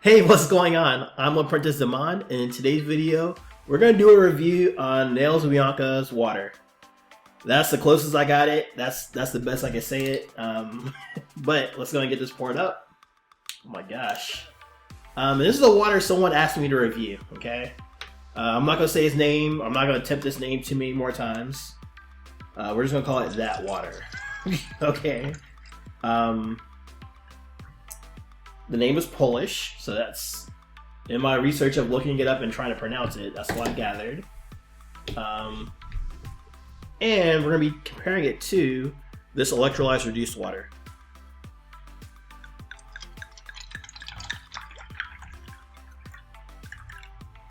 Hey, what's going on? I'm Apprentice Damon, and in today's video, we're going to do a review on Naleczowianka's Water. That's the closest I got it. That's the best I can say it. But let's go and get this poured up. Oh my gosh. This is the water someone asked me to review, okay? I'm not going to say his name. I'm not going to attempt this name too many more times. We're just going to call it that water. Okay. The name is Polish, so that's in my research of looking it up and trying to pronounce it. That's what I gathered. And we're going to be comparing it to this electrolyzed reduced water.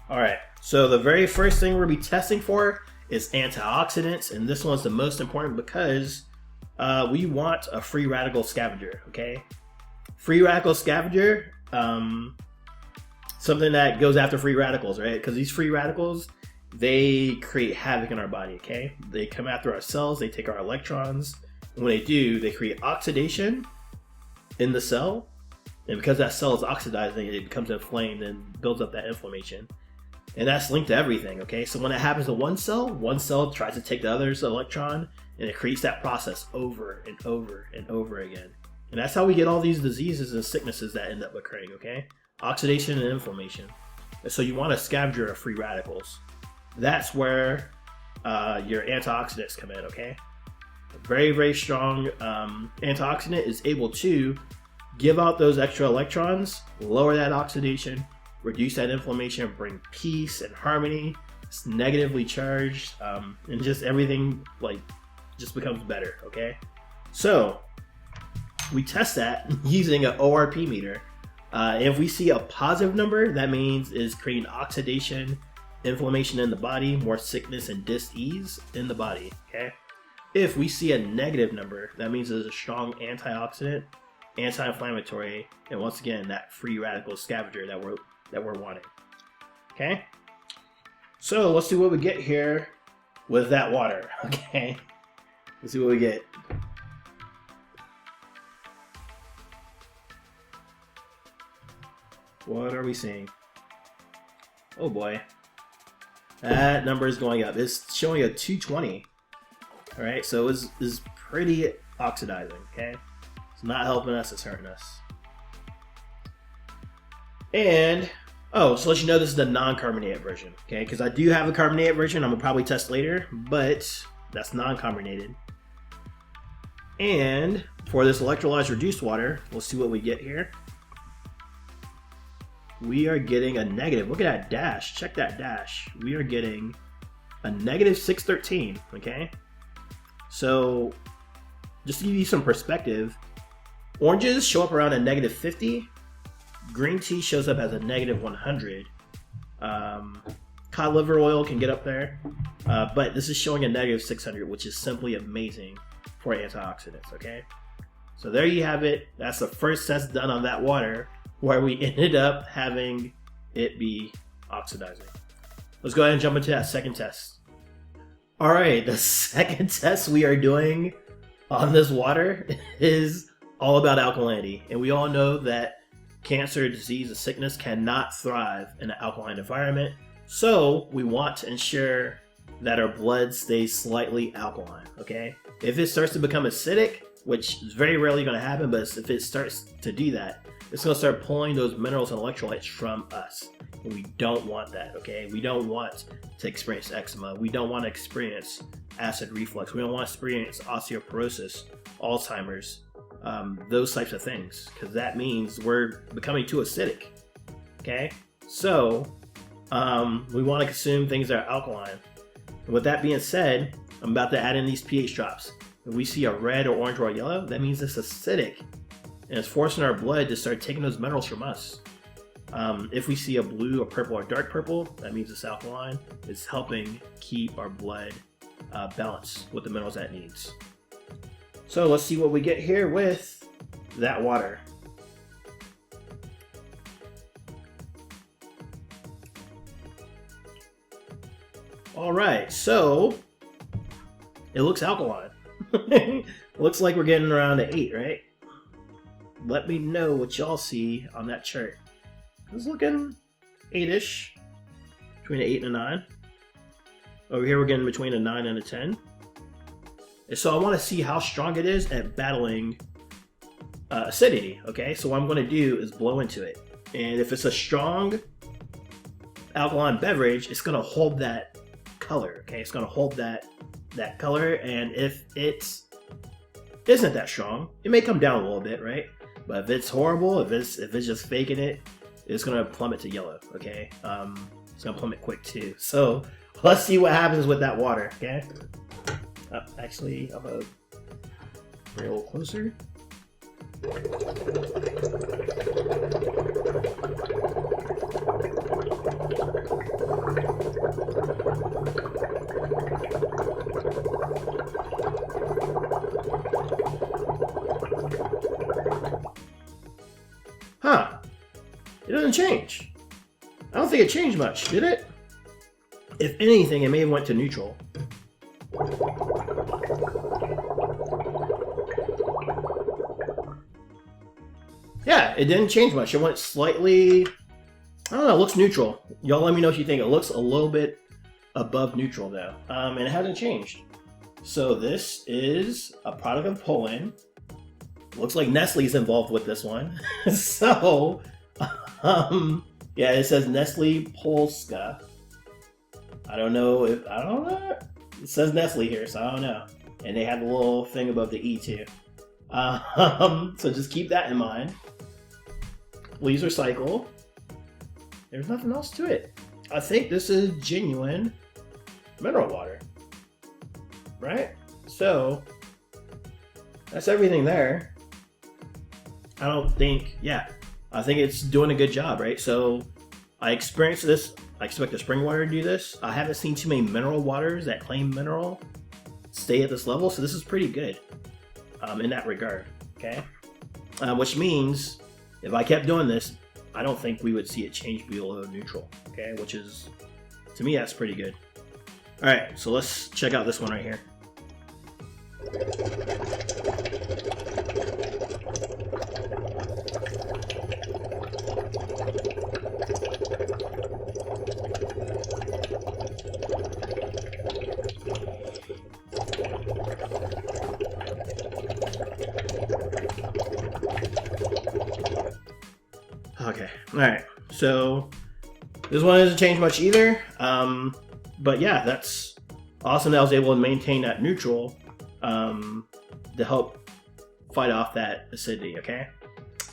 Alright, so the very first thing we're going to be testing for is antioxidants, and this one's the most important because we want a free radical scavenger, okay? Free radical scavenger, something that goes after free radicals, right? Because these free radicals, they create havoc in our body, okay? They come after our cells, they take our electrons, and when they do, they create oxidation in the cell, and because that cell is oxidizing, it becomes inflamed and builds up that inflammation. And that's linked to everything, okay? So when it happens to one cell tries to take the other's electron, and it creates that process over and over and over again. And that's how we get all these diseases and sicknesses that end up occurring, okay? Oxidation and inflammation. And so you want a scavenger of free radicals. That's where your antioxidants come in, okay? A very, very strong antioxidant is able to give out those extra electrons, lower that oxidation, reduce that inflammation, bring peace and harmony. It's negatively charged, and just everything just becomes better, okay? So we test that using an ORP meter. If we see a positive number, that means it's creating oxidation, inflammation in the body, more sickness and dis-ease in the body, okay? If we see a negative number, that means there's a strong antioxidant, anti-inflammatory, and once again, that free radical scavenger that we're wanting, okay? So let's see what we get here with that water, okay? Let's see what we get. What are we seeing? Oh boy. That number is going up. It's showing a 220. Alright, so it's pretty oxidizing, okay? It's not helping us, it's hurting us. And, just to let you know, this is the non-carbonated version, okay? Because I do have a carbonated version I'm going to probably test later, but that's non-carbonated. And for this electrolyzed reduced water, we'll see what we get here. We are getting a negative. Look at that dash. Check that dash. We are getting a negative 613, okay? So, just to give you some perspective, oranges show up around a negative 50. Green tea shows up as a negative 100. Cod liver oil can get up there. But this is showing a negative 600, which is simply amazing for antioxidants, okay? So there you have it. That's the first test done on that water, where we ended up having it be oxidizing. Let's go ahead and jump into that second test. Alright, the second test we are doing on this water is all about alkalinity. And we all know that cancer, disease, and sickness cannot thrive in an alkaline environment. So we want to ensure that our blood stays slightly alkaline, okay? If it starts to become acidic, which is very rarely going to happen, but if it starts to do that, it's going to start pulling those minerals and electrolytes from us. And we don't want that, okay? We don't want to experience eczema. We don't want to experience acid reflux. We don't want to experience osteoporosis, Alzheimer's, those types of things, because that means we're becoming too acidic, okay? So, we want to consume things that are alkaline. And with that being said, I'm about to add in these pH drops. If we see a red or orange or yellow, that means it's acidic. And it's forcing our blood to start taking those minerals from us. If we see a blue or purple or dark purple, that means it's alkaline. It's helping keep our blood balanced with the minerals that it needs. So let's see what we get here with that water. Alright, so it looks alkaline. Looks like we're getting around to 8, right? Let me know what y'all see on that chart. It's looking 8-ish, between an 8 and a 9. Over here we're getting between a 9 and a 10. And so I want to see how strong it is at battling acidity. Okay, so what I'm going to do is blow into it, and if it's a strong alkaline beverage, it's going to hold that color. Okay, it's going to hold that color, and if it isn't that strong, it may come down a little bit, right? But if it's horrible, if it's just faking it, it's going to plummet to yellow. Okay, it's going to plummet quick too. So let's see what happens with that water. Okay, actually, I'm going to bring it a little closer. Huh. It doesn't change. I don't think it changed much, did it? If anything, it may have went to neutral. Yeah, it didn't change much. It went slightly, I don't know, it looks neutral. Y'all let me know if you think it looks a little bit above neutral though. And it hasn't changed. So this is a product of Poland. Looks like Nestle's involved with this one. So, yeah, it says Nestle Polska. I don't know. It says Nestle here, so I don't know. And they have a little thing above the E too. So just keep that in mind. Please recycle. There's nothing else to it. I think this is genuine mineral water, right? So that's everything there. I think it's doing a good job, right? So I experienced this. I expect the spring water to do this. I haven't seen too many mineral waters that claim mineral stay at this level, so this is pretty good in that regard, okay? Which means if I kept doing this, I don't think we would see it change below neutral, okay? Which is, to me, that's pretty good. All right, so let's check out this one right here. Okay, all right, so this one hasn't changed much either, but yeah, that's awesome that I was able to maintain that neutral to help fight off that acidity, okay?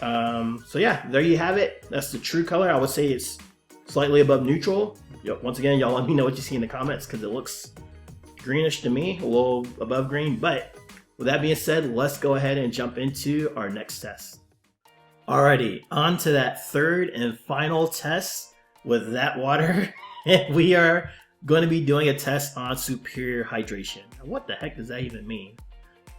So yeah, there you have it. That's the true color. I would say it's slightly above neutral. Once again, y'all let me know what you see in the comments because it looks greenish to me, a little above green, but with that being said, let's go ahead and jump into our next test. Alrighty, on to that third and final test with that water. And we are going to be doing a test on superior hydration. Now, what the heck does that even mean?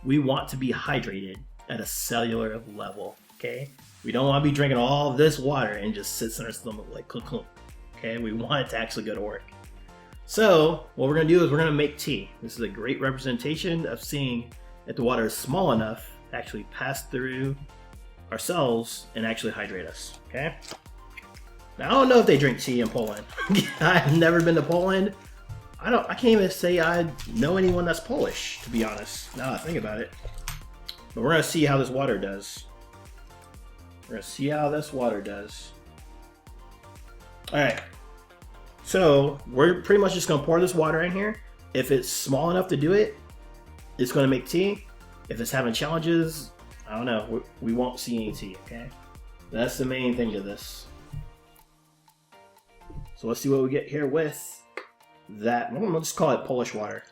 We want to be hydrated at a cellular level, okay? We don't want to be drinking all of this water and just sits in our stomach like clunk clunk, okay? We want it to actually go to work. So what we're going to do is we're going to make tea. This is a great representation of seeing if the water is small enough to actually pass through our cells and actually hydrate us, okay? Now I don't know if they drink tea in Poland. I've never been to Poland. I can't even say I know anyone that's Polish, to be honest, now that I think about it. But we're gonna see how this water does. Alright. So we're pretty much just gonna pour this water in here. If it's small enough to do it, it's gonna make tea. If it's having challenges, I don't know, we won't see any tea, okay? That's the main thing to this. So let's see what we get here with that. We'll just call it Polish water.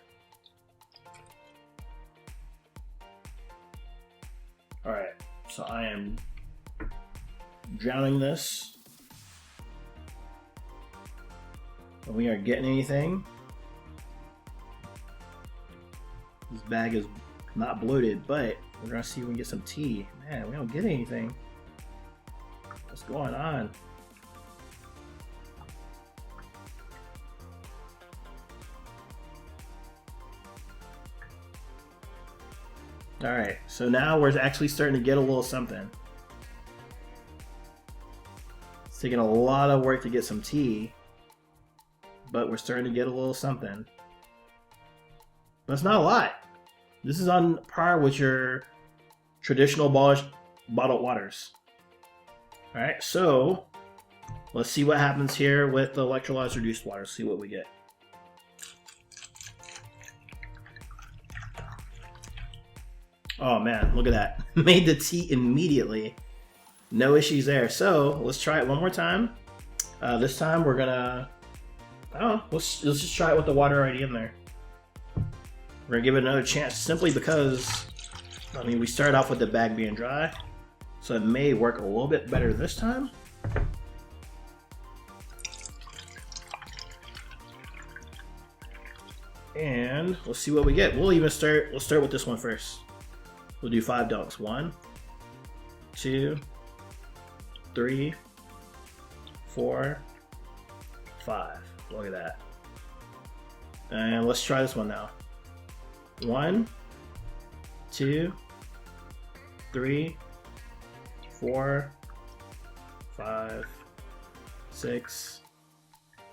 Alright, so I am drowning this. When we aren't getting anything. This bag is not bloated, but we're gonna see if we can get some tea. Man, we don't get anything. What's going on? Alright, so now we're actually starting to get a little something. taking a lot of work to get some tea, but we're starting to get a little something. But it's not a lot. This is on par with your traditional bottled waters. Alright, so let's see what happens here with the electrolyzed reduced water. See what we get. Oh man, look at that. Made the tea immediately. No issues there. So let's try it one more time. This time we're gonna, I don't know, let's just try it with the water already in there. We're gonna give it another chance simply because, I mean, we started off with the bag being dry, so it may work a little bit better this time. And let's see what we get. We'll start with this one first. We'll do 5 dunks. 1, 2, 3, 4, 5. Look at that. And let's try this one now. 1, 2, 3, 4, 5, 6,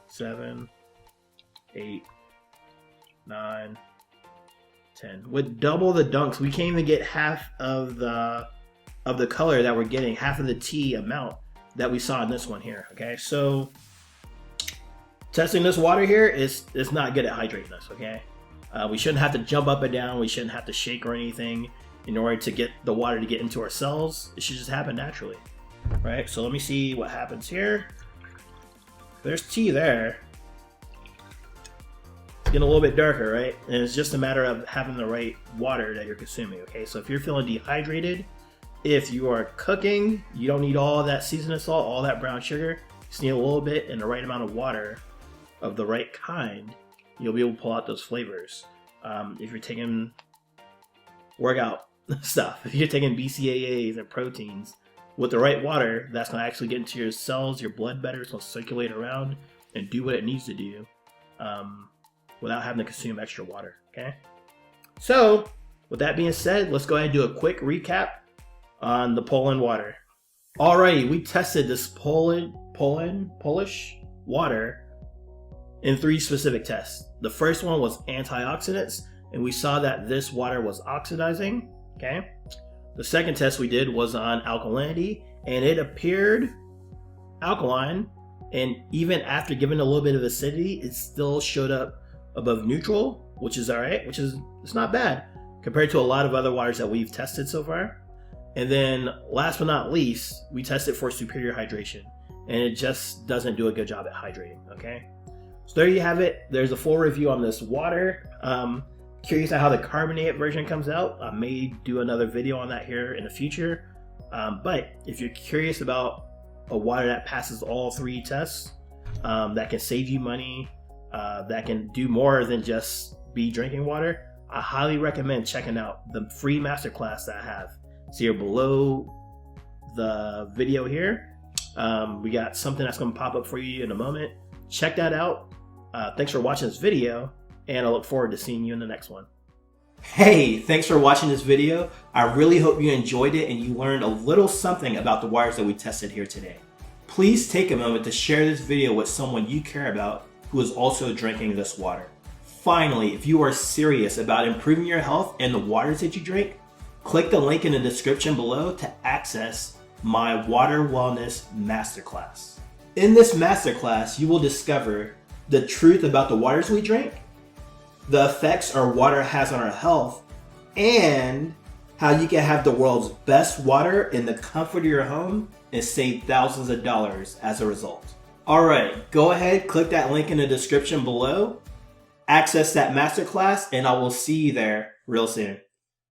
7, 8, 9, 10. With double the dunks, we can't even get half of the color that we're getting, half of the tea amount that we saw in this one here. Okay, so testing this water here is not good at hydrating us. Okay, we shouldn't have to jump up and down. We shouldn't have to shake or anything in order to get the water to get into our cells. It should just happen naturally, right? So let me see what happens here. There's tea there. Getting a little bit darker, right? And it's just a matter of having the right water that you're consuming. Okay, so if you're feeling dehydrated, if you are cooking, you don't need all that seasoning salt, all that brown sugar. You just need a little bit and the right amount of water of the right kind. You'll be able to pull out those flavors. If you're taking workout stuff, if you're taking BCAAs and proteins with the right water, that's going to actually get into your cells, your blood better. It's going to circulate around and do what it needs to do. Without having to consume extra water, okay? So, with that being said, let's go ahead and do a quick recap on the Poland water. Alrighty, we tested this Polish water in 3 specific tests. The first one was antioxidants, and we saw that this water was oxidizing, okay? The second test we did was on alkalinity, and it appeared alkaline, and even after giving a little bit of acidity, it still showed up above neutral, which is alright, it's not bad compared to a lot of other waters that we've tested so far. And then last but not least, we tested for superior hydration, and it just doesn't do a good job at hydrating, okay? So there you have it. There's a full review on this water. Curious at how the carbonated version comes out. I may do another video on that here in the future. But if you're curious about a water that passes all 3 tests, that can save you money, that can do more than just be drinking water, I highly recommend checking out the free masterclass that I have. So you're below the video here. We got something that's going to pop up for you in a moment. Check that out. Thanks for watching this video, and I look forward to seeing you in the next one. Hey, thanks for watching this video. I really hope you enjoyed it and you learned a little something about the waters that we tested here today. Please take a moment to share this video with someone you care about who is also drinking this water. Finally, if you are serious about improving your health and the waters that you drink, click the link in the description below to access my Water Wellness Masterclass. In this masterclass, you will discover the truth about the waters we drink, the effects our water has on our health, and how you can have the world's best water in the comfort of your home and save thousands of dollars as a result. Alright, go ahead, click that link in the description below, access that masterclass, and I will see you there real soon.